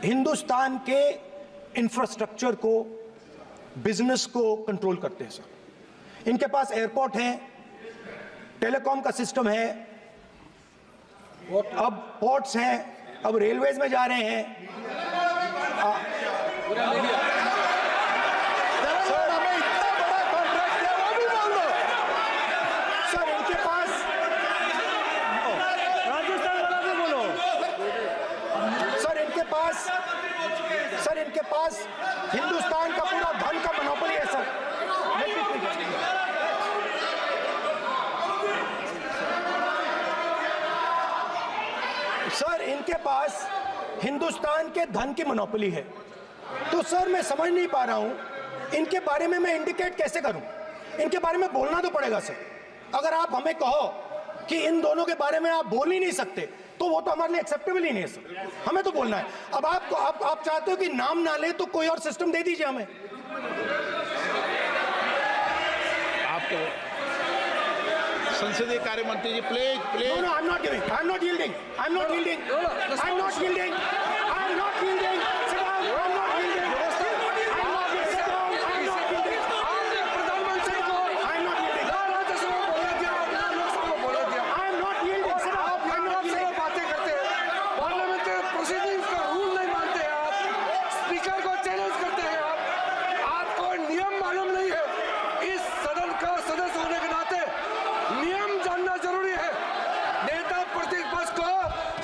हिंदुस्तान के इंफ्रास्ट्रक्चर को, बिजनेस को कंट्रोल करते हैं सर। इनके पास एयरपोर्ट है, टेलीकॉम का सिस्टम है, अब पोर्ट्स हैं, अब रेलवेज में जा रहे हैं। सर इनके पास हिंदुस्तान का पूरा धन का मोनोपोली है सर। सर इनके पास हिंदुस्तान के धन की मोनोपोली है। तो सर मैं समझ नहीं पा रहा हूं इनके बारे में मैं इंडिकेट कैसे करूं। इनके बारे में बोलना तो पड़ेगा सर। अगर आप हमें कहो कि इन दोनों के बारे में आप बोल ही नहीं सकते तो वो तो हमारे लिए एक्सेप्टेबल ही नहीं है सर। हमें तो बोलना है। अब आप चाहते हो कि नाम ना ले तो कोई और सिस्टम दे दीजिए हमें। आपको संसदीय कार्य मंत्री जी please please. No, I'm not giving. I'm not yielding. I'm not yielding. I'm not yielding. I'm not yielding. Sit down. I'm not yielding. I'm not yielding. Sit down. I'm not yielding. प्रधानमंत्री को I'm not yielding. Rajya Sabha बोला दिया, लोकसभा बोला दिया। I'm not yielding. Sit down. I'm not yielding. बातें करते हैं। Parliamentary proceedings का रूल नहीं मानते हैं आप। स्पीकर को चैलेंज करते हैं आप। आपको नियम मालूम नहीं है। इस सदन का सदस्य होने के नाते नियम जानना जरूरी है। नेता प्रतिपक्ष को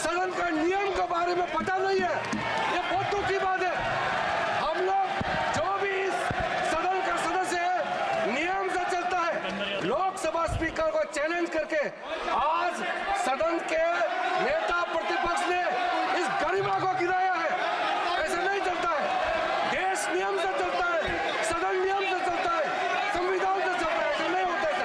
सदन का नियम के बारे में पता नहीं है, ये बहुत दुख की बात है। हम लोग जो भी इस सदन का सदस्य है नियम से चलता है। लोकसभा स्पीकर को चैलेंज करके आज सदन के नेता प्रतिपक्ष ने इस गरिमा को गिराया है। ऐसा नहीं चलता है। देश नियम से चलता है, सदन नियम से चलता है, संविधान से चलता है। ऐसा नहीं होता है।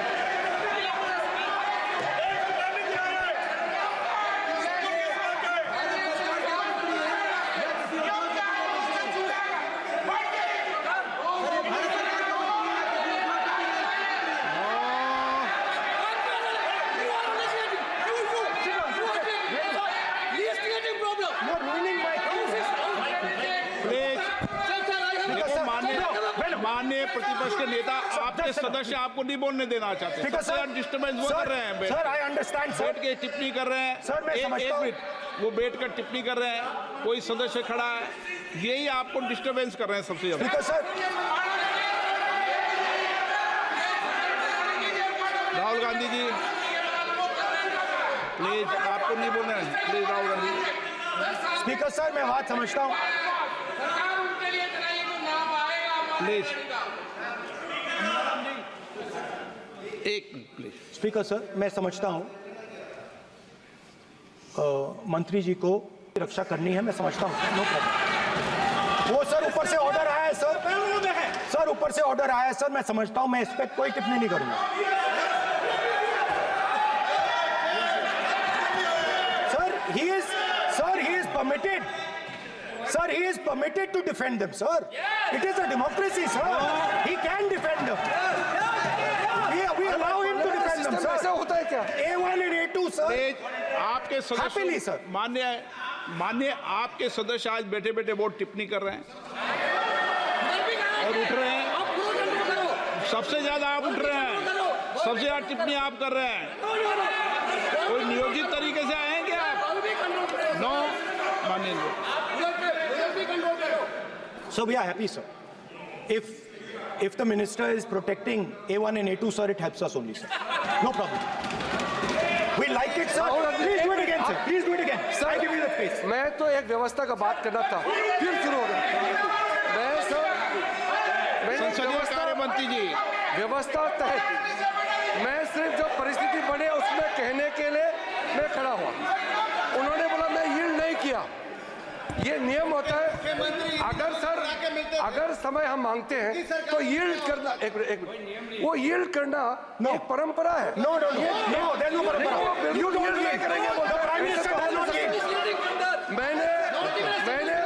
माननीय प्रतिपक्ष के नेता आपके सदस्य आपको नहीं बोलने देना चाहते। डिस्टर्बेंस वो कर रहे हैं। Sir I understand sir. बैठ के टिप्पणी कर रहे हैं। सर मैं समझता हूं। एक मिनट, वो बैठ कर टिप्पणी कर रहे हैं, कोई सदस्य खड़ा है, यही आपको डिस्टर्बेंस कर रहे हैं सबसे ज्यादा। सर राहुल गांधी जी प्लीज, आपको नहीं बोलना है please. Rahul Gandhi speaker sir मैं बात समझता हूं प्लीज, एक मिनट प्लीज। स्पीकर सर मैं समझता हूं मंत्री जी को रक्षा करनी है, मैं समझता हूं। No problem. वो सर ऊपर से ऑर्डर आया है सर ऊपर से ऑर्डर आया है सर, मैं समझता हूं। मैं इस पर कोई टिप्पणी नहीं करूंगा। Sir he is permitted. Sir, he is permitted to defend them, sir. It is a democracy, sir. He can defend them. We allow him to defend them, sir. ऐसा होता है क्या? A1 and A2, sir. आपके Happily, sir. मान्य आपके सदस्य आज बैठे बैठे बहुत टिप्पणी कर रहे हैं और उठ रहे हैं। सबसे ज्यादा आप उठ रहे हैं, सबसे ज्यादा टिप्पणी आप कर रहे हैं। कोई नियोजित तरीके से आए हैं क्या आप? नो माननीय। So we are happy, sir. If the minister is protecting A1 and A2, sir, it helps us only, sir. No problem. We like it, sir. Please do it again, sir. Please do it again. Sir, I give you the space. मैं तो एक व्यवस्था का बात करना था, फिर शुरू हो गया। संसदीय कार्य मंत्री जी व्यवस्था तहत मैं सिर्फ जो परिस्थिति बने उसमें कहने के लिए मैं खड़ा हुआ। उन्होंने बोला मैं यील्ड नहीं किया। ये नियम होता है। अगर समय हम मांगते हैं तो यील्ड करना, एक मिनट, वो यील्ड करना एक परंपरा है। No, there's no परंपरा। You don't नहीं करेंगे। Prime Minister does not yield. मैंने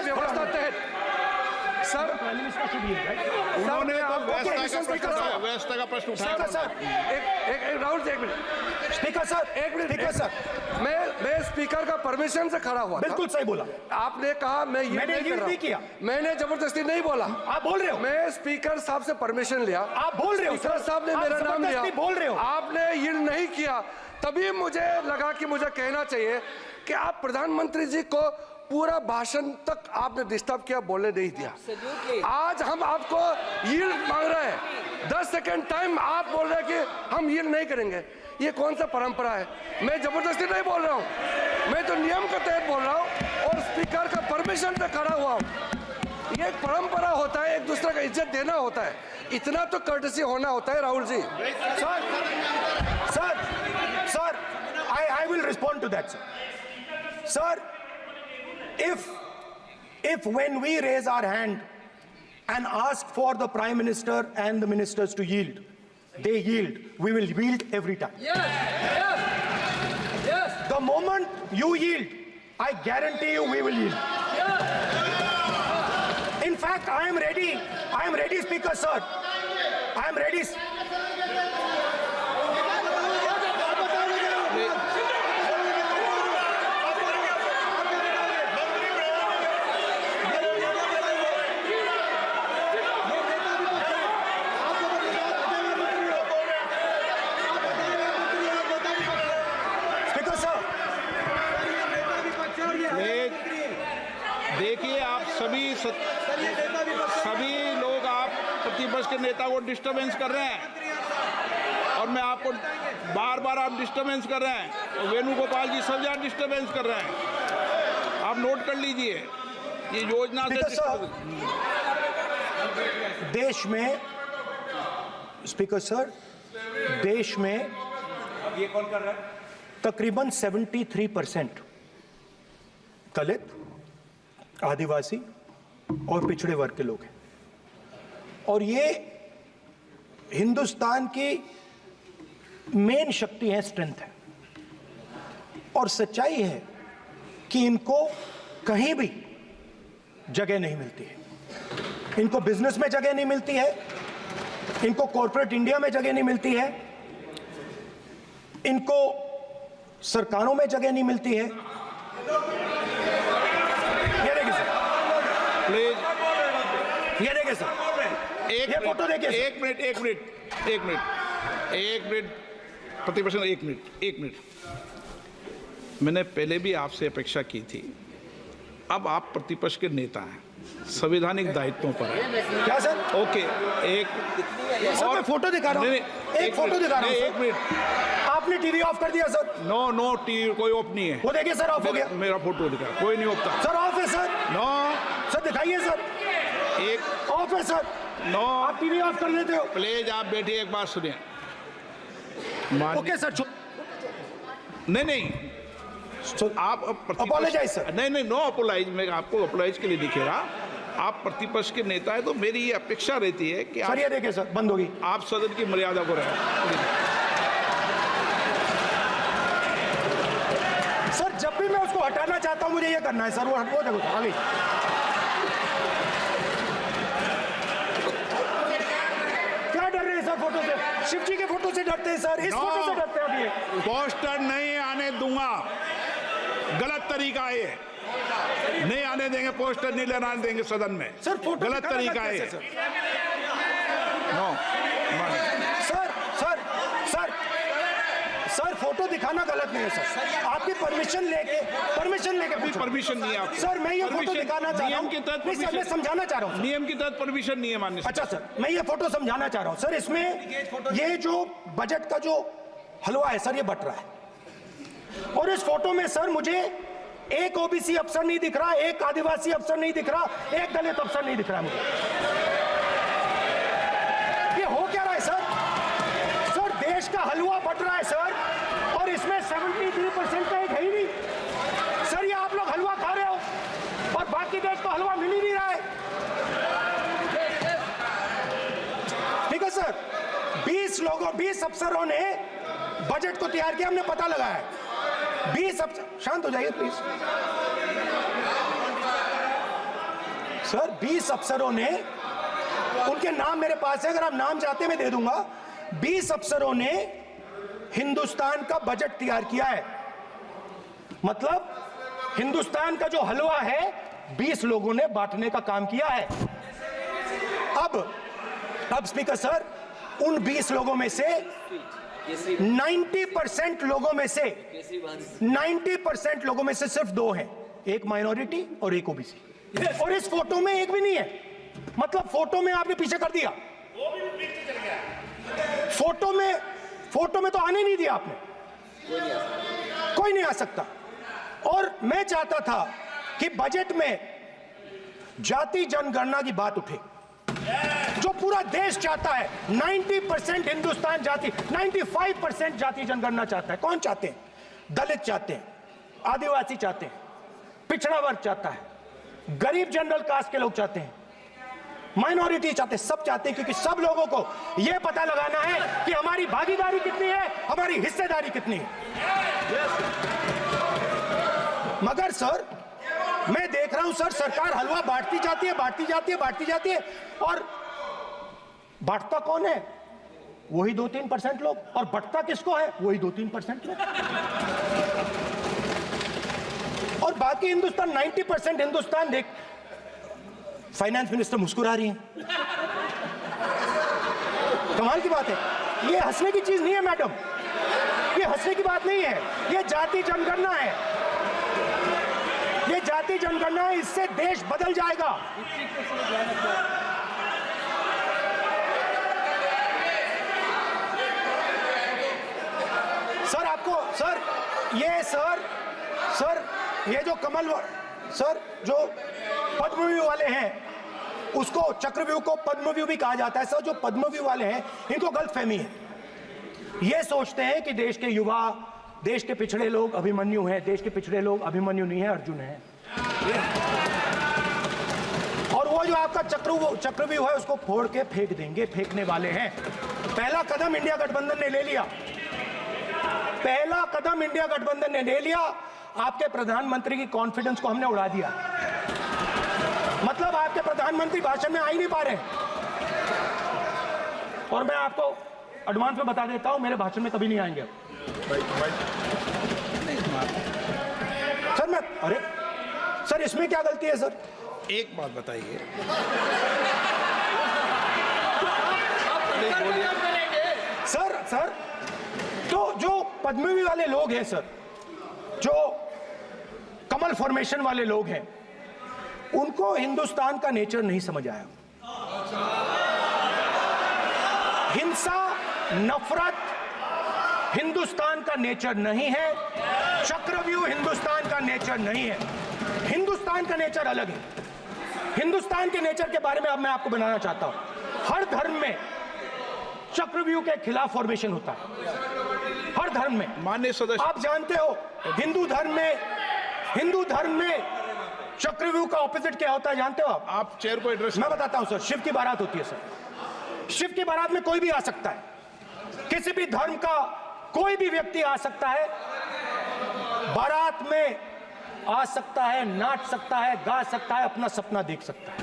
व्यवस्था तहत sir Prime Minister should yield, right? उन्होंने तो Okay, व्यवस्था listen, का प्रश्न Speaker, उठाया, sir. व्यवस्था का प्रश्न उठाया Speaker, sir. एक राहुल जी, एक मिनट, Speaker, sir. एक मिनट, Speaker, sir. मैं स्पीकर का परमिशन से खड़ा हुआ था। बिल्कुल सही बोला। आपने कहा मैं ये मैंने नहीं कर yield रहा नहीं किया। मैंने जबरदस्ती नहीं बोला, आप बोल रहे हो। मैं स्पीकर साहब से परमिशन लिया, आप बोल रहे हो, स्पीकर सर। साहब ने आप मेरा नाम लिया, जबरदस्ती बोल रहे हो। आपने यील्ड नहीं किया, तभी मुझे लगा कि मुझे कहना चाहिए कि आप प्रधानमंत्री जी को पूरा भाषण तक आपने डिस्टर्ब किया, बोलने नहीं दिया। आज हम आपको यील्ड मांग रहे हैं, 10 सेकंड टाइम आप बोल रहे हैं कि हम यील्ड नहीं करेंगे। ये कौन सा परंपरा है? मैं जबरदस्ती नहीं बोल रहा हूँ, मैं तो नियम के तहत बोल रहा हूँ और स्पीकर का परमिशन पे खड़ा हुआ हूँ। ये एक परंपरा होता है, एक दूसरे का इज्जत देना होता है, इतना तो कर्टसी होना होता है। Rahul ji, Sir, I will respond to that, sir. Sir, if when we raise our hand and ask for the Prime Minister and the ministers to yield, they yield, we will yield every time. Yes. The moment you yield, I guarantee you we will yield. In fact, I am ready, Speaker, sir. I am ready. Speaker, sir. देखिए, आप सभी लोग आप प्रतिपक्ष के नेता को disturbance कर रहे हैं और मैं आपको बार आप डिस्टर्बेंस कर रहे हैं और वेणुगोपाल जी सब जगह डिस्टर्बेंस कर रहे हैं। आप नोट कर लीजिए, ये योजना से Speaker, sir. देश में, स्पीकर सर, देश में ये कौन कर रहा है? तकरीबन 73% दलित, आदिवासी और पिछड़े वर्ग के लोग हैं और ये हिंदुस्तान की मेन शक्ति है, स्ट्रेंथ है। और सच्चाई है कि इनको कहीं भी जगह नहीं मिलती है। इनको बिजनेस में जगह नहीं मिलती है, इनको कॉर्पोरेट इंडिया में जगह नहीं मिलती है, इनको सरकारों में जगह नहीं मिलती है। ये देखिए सर, प्लीज ये देखिए सर, ये फोटो देखिए सर। एक मिनट प्रतिपक्ष, एक मिनट। मैंने पहले भी आपसे अपेक्षा की थी, अब आप प्रतिपक्ष के नेता हैं, संवैधानिक दायित्वों पर है। क्या सर? ओके, एक सर मैं फोटो दिखा रहा हूँ, एक फोटो दिखा रहा हूँ। एक मिनट, आपने टीवी ऑफ कर दिया सर। नो टीवी कोई ऑफ नहीं है। वो देखिए सर, ऑफ हो गया। मेरा फोटो दिखा, कोई नहीं ऑफ था सर ऑफ है सर। नो सर दिखाइए सर, एक ऑफ है सर। नो आप टीवी ऑफ कर लेते हो। प्लीज आप बैठिए, एक बात सुनिए। ओके सर, नहीं आप Apologize, sir. नहीं नो अपोलाइज, मैं आपको अपोलाइज के लिए दिखेगा। आप प्रतिपक्ष के नेता है तो मेरी ये अपेक्षा रहती है कि सर ये देखिए सर, बंद होगी। आप सदन की मर्यादा को रखें। सर जब भी मैं उसको हटाना चाहता हूं मुझे ये करना है सर, वो देखो आ गई। क्या डर रहे हैं सर फोटो से? शिव जी के फोटो से डरते हैं सर, इस फोटो से डरते हैं। अब ये पोस्टर नहीं आने दूंगा, गलत तरीका है, नहीं आने देंगे, पोस्टर नहीं लेना देंगे सदन में। सर फोटो गलत तरीका है। नो सर फोटो दिखाना गलत नहीं है सर। आपकी परमिशन लेके पूछो। परमिशन नहीं है आपको। सर मैं ये फोटो Permission- दिखाना चाह रहा नियम हूँ। के तहत नहीं सर, मैं समझाना चाह रहा हूँ। नियम के तहत परमिशन नहीं है माननीय। अच्छा सर, मैं ये फोटो समझाना चाह रहा हूँ सर। इसमें ये जो बजट का जो हलवा है सर, ये बट रहा है और इस फोटो में सर मुझे एक ओबीसी अफसर नहीं दिख रहा, एक आदिवासी अफसर नहीं दिख रहा, एक दलित अफसर नहीं दिख रहा मुझे। ये हो क्या रहा है सर? सर देश का हलवा बट रहा है सर और इसमें 73% का एक है ही नहीं सर। ये आप लोग हलवा खा रहे हो और बाकी देश को हलवा मिल ही नहीं रहा है। ठीक है सर, 20 अफसरों ने बजट को तैयार किया, हमने पता लगाया है। 20 अफसर, शांत हो जाइए प्लीज सर 20 अफसरों ने, उनके नाम मेरे पास है, अगर आप नाम चाहते मैं दे दूंगा। 20 अफसरों ने हिंदुस्तान का बजट तैयार किया है। मतलब हिंदुस्तान का जो हलवा है 20 लोगों ने बांटने का काम किया है। अब स्पीकर सर, उन 20 लोगों में से 90% लोगों में से 90% लोगों में से सिर्फ 2 हैं, एक माइनॉरिटी और एक ओबीसी। और इस फोटो में एक भी नहीं है। मतलब फोटो में आपने पीछे कर दिया, फोटो में तो आने नहीं दिया आपने, कोई नहीं आ सकता। और मैं चाहता था कि बजट में जाति जनगणना की बात उठे, जो पूरा देश चाहता है। 90% हिंदुस्तान जाति, 95% जाति जनगणना चाहता है। कौन चाहते हैं? दलित चाहते हैं, आदिवासी चाहते हैं, पिछड़ा वर्ग चाहता है, गरीब जनरल कास्ट के लोग चाहते हैं, माइनॉरिटी चाहते हैं, सब चाहते हैं, क्योंकि सब लोगों को यह पता लगाना है कि हमारी भागीदारी कितनी है, हमारी हिस्सेदारी कितनी है। मगर सर मैं देख रहा हूं सर, सरकार हलवा बांटती जाती है, और बांटता कौन है? वही 2-3% लोग, और बंटता किसको है? वही 2-3% लोग। और बाकी हिंदुस्तान, 90% हिंदुस्तान देख। फाइनेंस मिनिस्टर मुस्कुरा रही हैं। कमाल की बात है। ये हंसने की चीज नहीं है मैडम, ये हंसने की बात नहीं है, ये जाति जनगणना है, ये जाति जनगणना है। इससे देश बदल जाएगा। सर आपको सर ये जो कमल सर जो पद्मव्यूह वाले हैं, उसको चक्रव्यूह को पद्मव्यूह भी कहा जाता है। सर जो पद्मव्यूह वाले हैं इनको गलतफहमी है। ये सोचते हैं कि देश के युवा, देश के पिछड़े लोग अभिमन्यु हैं। देश के पिछड़े लोग अभिमन्यु नहीं है, अर्जुन है। और वो जो आपका चक्रव्यूह है उसको फोड़ के फेंक देंगे, फेंकने वाले हैं। पहला कदम इंडिया गठबंधन ने ले लिया, आपके प्रधानमंत्री की कॉन्फिडेंस को हमने उड़ा दिया। मतलब आपके प्रधानमंत्री भाषण में आ ही नहीं पा रहे। और मैं आपको एडवांस में बता देता हूं, मेरे भाषण में कभी नहीं आएंगे। सर इसमें क्या गलती है? सर एक बात बताइए। सर तो जो पद्मव्यूह वाले लोग हैं सर, जो कमल फॉर्मेशन वाले लोग हैं, उनको हिंदुस्तान का नेचर नहीं समझ आया। हिंसा, नफरत हिंदुस्तान का नेचर नहीं है। चक्रव्यूह हिंदुस्तान का नेचर नहीं है। हिंदुस्तान का नेचर अलग है। हिंदुस्तान के नेचर के बारे में अब मैं आपको बनाना चाहता हूं। हर धर्म में चक्रव्यूह के खिलाफ फॉर्मेशन होता है, हर धर्म में। माननीय सदस्य, आप जानते हो हिंदू धर्म में चक्रव्यूह का ऑपोजिट क्या होता है, जानते हो आप? चेयर को एड्रेस। मैं बताता हूं सर। शिव की बारात होती है सर। शिव की बारात में कोई भी आ सकता है, किसी भी धर्म का कोई भी व्यक्ति आ सकता है, बारात में आ सकता है, नाच सकता है, गा सकता है, अपना सपना देख सकता है।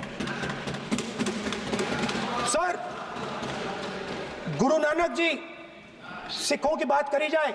सर गुरु नानक जी, सिखों की बात करी जाए,